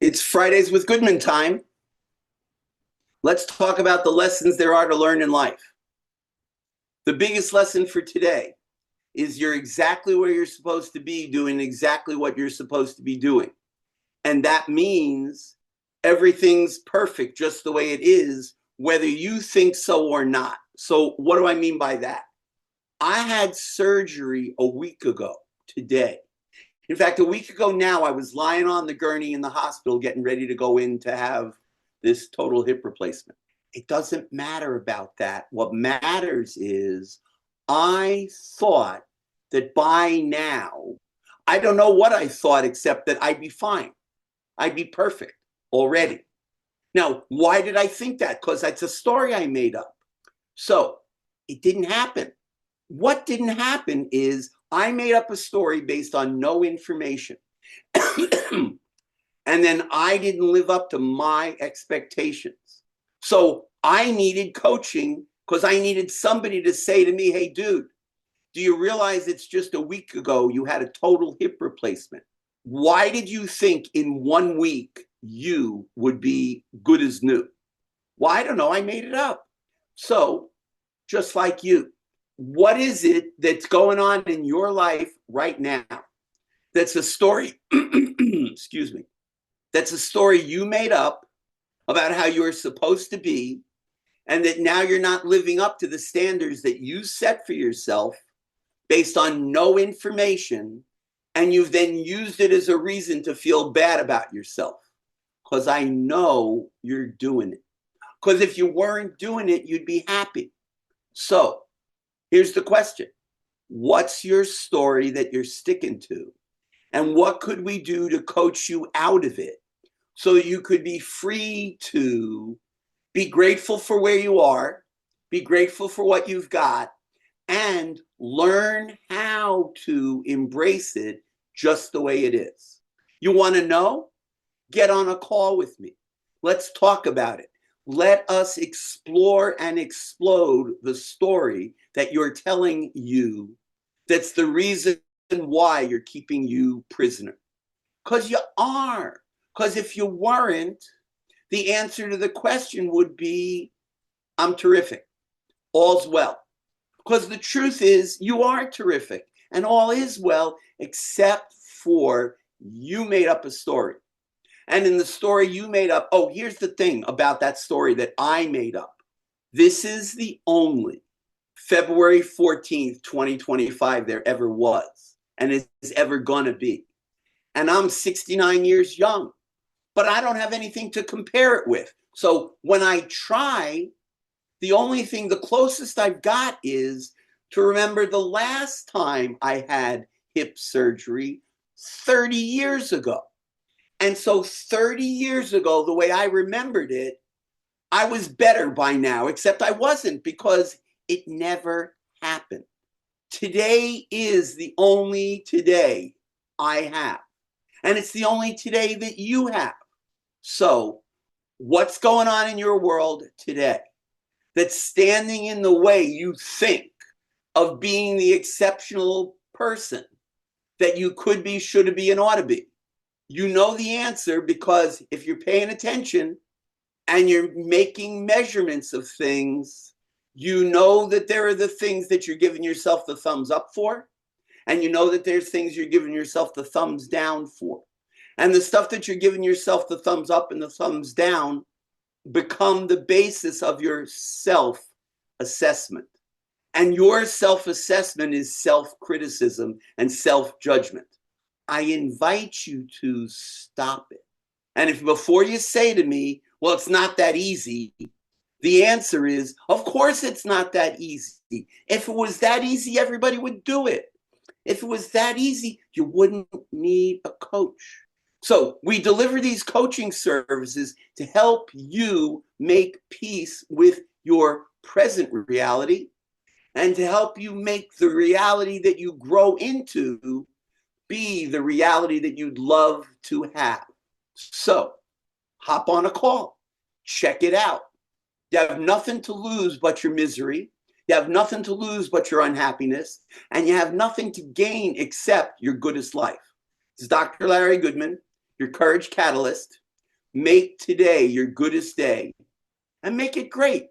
It's Fridays with Goodman time. Let's talk about the lessons there are to learn in life. The biggest lesson for today is you're exactly where you're supposed to be doing exactly what you're supposed to be doing. And that means everything's perfect just the way it is, whether you think so or not. So what do I mean by that? I had surgery a week ago today. In fact, a week ago now, I was lying on the gurney in the hospital getting ready to go in to have this total hip replacement. It doesn't matter about that. What matters is I thought that by now, I don't know what I thought except that I'd be fine. I'd be perfect already. Now, why did I think that? Because that's a story I made up. So it didn't happen. What didn't happen is I made up a story based on no information. And then I didn't live up to my expectations. So I needed coaching because I needed somebody to say to me, hey, dude, do you realize it's just a week ago you had a total hip replacement? Why did you think in 1 week you would be good as new? Well, I don't know. I made it up. So just like you, what is it that's going on in your life right now? That's a story, excuse me, that's a story you made up about how you're supposed to be, and that now you're not living up to the standards that you set for yourself based on no information, and you've then used it as a reason to feel bad about yourself. Because I know you're doing it. Because if you weren't doing it, you'd be happy. So here's the question. What's your story that you're sticking to? And what could we do to coach you out of it so that you could be free to be grateful for where you are, be grateful for what you've got, and learn how to embrace it just the way it is? You want to know? Get on a call with me. Let's talk about it. Let us explore and explode the story that you're telling you that's the reason why you're keeping you prisoner. Because you are. Because if you weren't, the answer to the question would be, I'm terrific. All's well. Because the truth is, you are terrific. And all is well, except for you made up a story. And in the story you made up, oh, here's the thing about that story that I made up. This is the only February 14th, 2025 there ever was and is ever going to be. And I'm 69 years young, but I don't have anything to compare it with. So when I try, the only thing, the closest I've got is to remember the last time I had hip surgery 30 years ago. And so 30 years ago, the way I remembered it, I was better by now, except I wasn't because it never happened. Today is the only today I have. And it's the only today that you have. So what's going on in your world today that's standing in the way you think of being the exceptional person that you could be, should be, and ought to be? You know the answer because if you're paying attention and you're making measurements of things, you know that there are the things that you're giving yourself the thumbs up for, and you know that there's things you're giving yourself the thumbs down for. And the stuff that you're giving yourself the thumbs up and the thumbs down become the basis of your self-assessment. And your self-assessment is self-criticism and self-judgment. I invite you to stop it. And if before you say to me, well, it's not that easy, the answer is, of course it's not that easy. If it was that easy, everybody would do it. If it was that easy, you wouldn't need a coach. So we deliver these coaching services to help you make peace with your present reality and to help you make the reality that you grow into be the reality that you'd love to have. So hop on a call, check it out. You have nothing to lose but your misery. You have nothing to lose but your unhappiness, and you have nothing to gain except your goodest life. This is Dr. Larry Goodman, your courage catalyst. make today your goodest day and make it great.